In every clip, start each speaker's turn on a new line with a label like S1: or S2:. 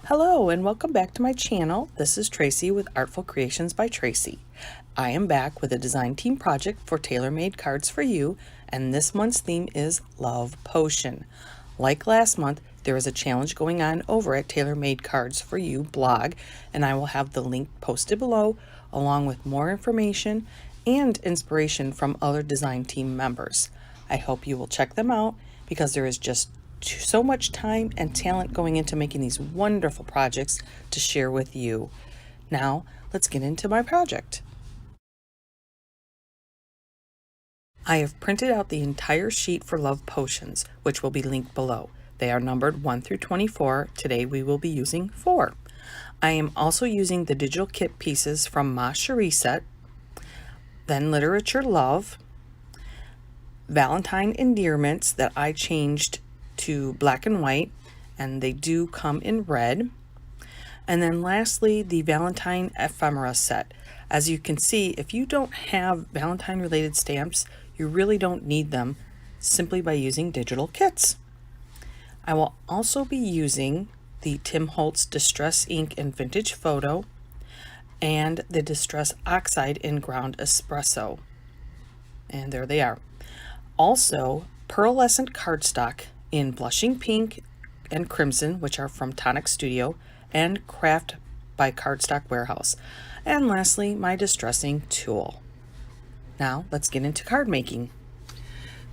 S1: Hello and welcome back to my channel. This is Tracy with Artful Creations by Tracy. I am back with a design team project for tailor-made cards for you, and this month's theme is Love Potion. Like last month, there is a challenge going on over at Tailor Made Cards for You blog, and I will have the link posted below along with more information and inspiration from other design team members. I hope you will check them out because there is just so much time and talent going into making these wonderful projects to share with you. Now, let's get into my project. I have printed out the entire sheet for Love Potions, which will be linked below. They are numbered 1 through 24. Today we will be using 4. I am also using the digital kit pieces from Ma Cherie set, then Literature Love, Valentine endearments that I changed to black and white, and they do come in red. And then lastly, the Valentine ephemera set. As you can see, if you don't have Valentine related stamps, you really don't need them simply by using digital kits. I will also be using the Tim Holtz Distress Ink in Vintage Photo and the Distress Oxide in Ground Espresso. And there they are. Also, Pearlescent cardstock in Blushing Pink and Crimson, which are from Tonic Studio, and Craft by Cardstock Warehouse. And lastly, my distressing tool. Now, let's get into card making.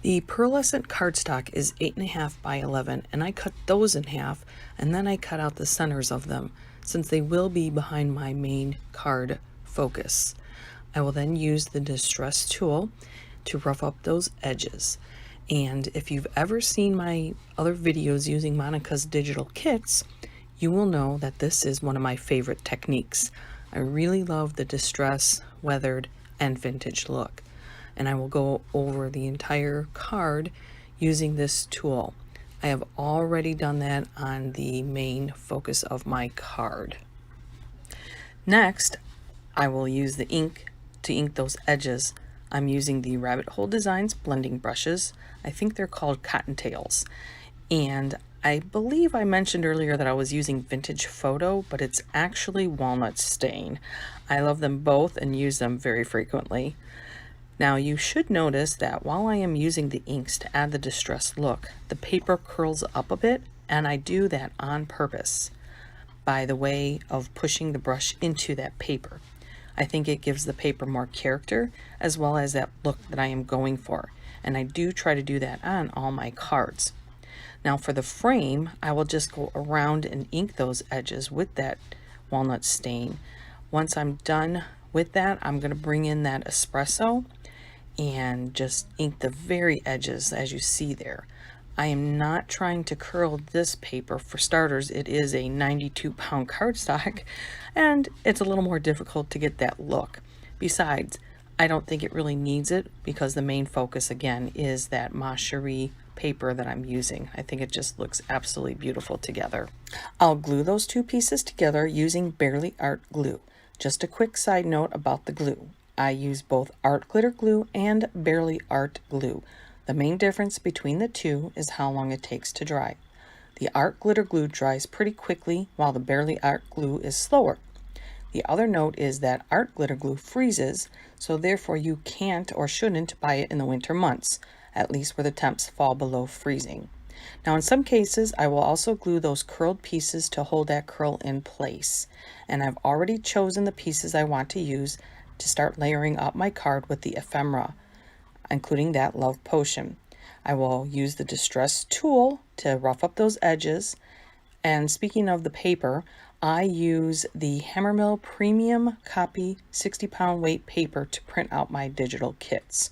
S1: The Pearlescent cardstock is 8.5 by 11, and I cut those in half, and then I cut out the centers of them, since they will be behind my main card focus. I will then use the distress tool to rough up those edges. And if you've ever seen my other videos using Monica's digital kits, you will know that this is one of my favorite techniques. I really love the distress, weathered, and vintage look. And I will go over the entire card using this tool. I have already done that on the main focus of my card. Next, I will use the ink to ink those edges. I'm using the Rabbit Hole Designs blending brushes. I think they're called Cottontails. And I believe I mentioned earlier that I was using Vintage Photo, but it's actually Walnut Stain. I love them both and use them very frequently. Now you should notice that while I am using the inks to add the distressed look, the paper curls up a bit, and I do that on purpose by the way of pushing the brush into that paper. I think it gives the paper more character as well as that look that I am going for. And I do try to do that on all my cards. Now for the frame, I will just go around and ink those edges with that walnut stain. Once I'm done with that, I'm going to bring in that espresso and just ink the very edges as you see there. I am not trying to curl this paper. For starters, it is a 92-pound cardstock, and it's a little more difficult to get that look. Besides, I don't think it really needs it because the main focus, again, is that Ma Cherie paper that I'm using. I think it just looks absolutely beautiful together. I'll glue those two pieces together using Barely Art glue. Just a quick side note about the glue. I use both Art Glitter glue and Barely Art glue. The main difference between the two is how long it takes to dry. The Art Glitter glue dries pretty quickly while the Barely Art glue is slower. The other note is that Art Glitter glue freezes, so therefore you can't or shouldn't buy it in the winter months, at least where the temps fall below freezing. Now in some cases I will also glue those curled pieces to hold that curl in place. And I've already chosen the pieces I want to use to start layering up my card with the ephemera, including that Love Potion. I will use the distress tool to rough up those edges. And speaking of the paper, I use the Hammermill Premium Copy 60-pound weight paper to print out my digital kits.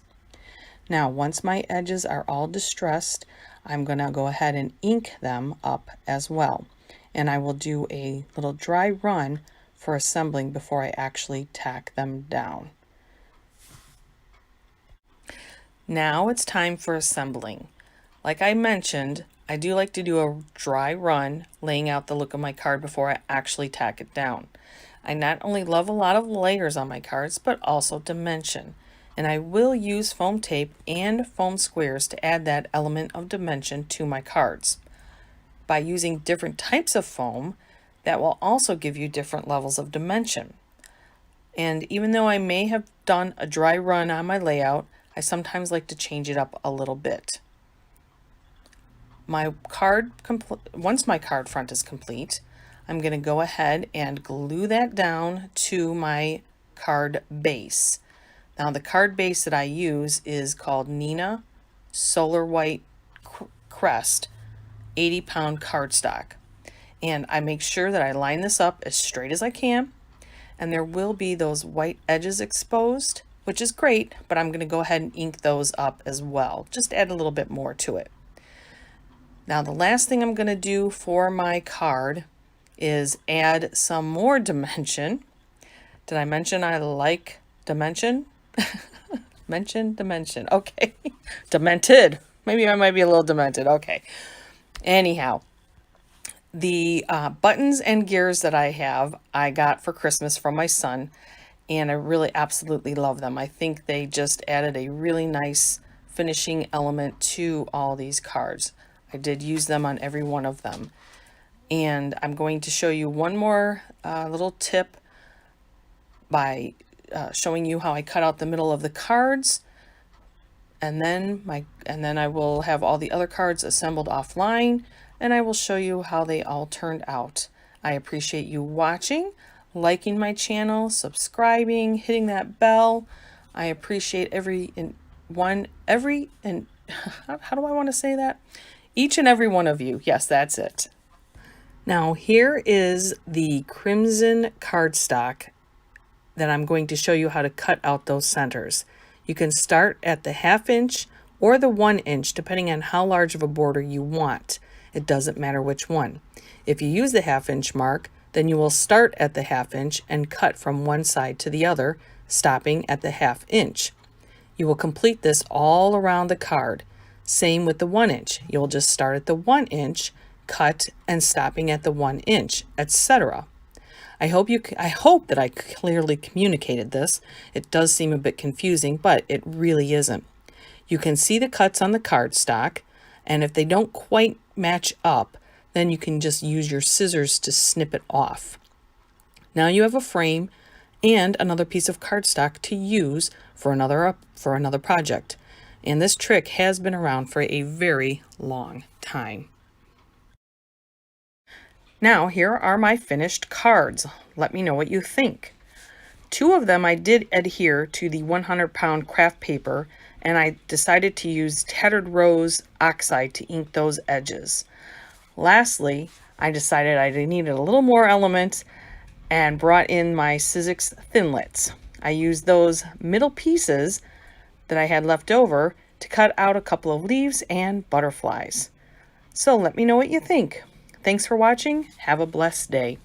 S1: Now, once my edges are all distressed, I'm going to go ahead and ink them up as well. And I will do a little dry run for assembling before I actually tack them down. Now it's time for assembling. Like I mentioned, I do like to do a dry run, laying out the look of my card before I actually tack it down. I not only love a lot of layers on my cards, but also dimension. And I will use foam tape and foam squares to add that element of dimension to my cards. By using different types of foam, That will also give you different levels of dimension. And even though I may have done a dry run on my layout, I sometimes like to change it up a little bit. Once my card front is complete, I'm going to go ahead and glue that down to my card base. Now the card base that I use is called Nina Solar White Crest 80-pound cardstock. And I make sure that I line this up as straight as I can. And there will be those white edges exposed, which is great, but I'm going to go ahead and ink those up as well. Just add a little bit more to it. Now the last thing I'm going to do for my card is add some more dimension. Did I mention I like dimension? Dimension. Okay. Demented. Maybe I might be a little demented. Okay. Anyhow, the buttons and gears that I have, I got for Christmas from my son, and I really absolutely love them. I think they just added a really nice finishing element to all these cards. I did use them on every one of them. And I'm going to show you one more little tip by showing you how I cut out the middle of the cards. And then I will have all the other cards assembled offline, and I will show you how they all turned out. I appreciate you watching, liking my channel, subscribing, hitting that bell. I appreciate how do I want to say that? Each and every one of you. Yes, that's it. Now here is the crimson cardstock that I'm going to show you how to cut out those centers. You can start at the 1/2 inch or the 1 inch, depending on how large of a border you want. It doesn't matter which one. If you use the 1/2 inch mark, then you will start at the 1/2 inch and cut from one side to the other, stopping at the 1/2 inch. You will complete this all around the card. Same with the 1 inch. You'll just start at the 1 inch, cut, and stopping at the 1 inch, etc. I hope that I clearly communicated this. It does seem a bit confusing, but it really isn't. You can see the cuts on the cardstock, and if they don't quite match up, then you can just use your scissors to snip it off. Now you have a frame and another piece of cardstock to use for another project. And this trick has been around for a very long time. Now here are my finished cards. Let me know what you think. 2 of them I did adhere to the 100-pound craft paper, and I decided to use Tattered Rose Oxide to ink those edges. Lastly, I decided I needed a little more element and brought in my Sizzix Thinlits. I used those middle pieces that I had left over to cut out a couple of leaves and butterflies. So let me know what you think. Thanks for watching. Have a blessed day.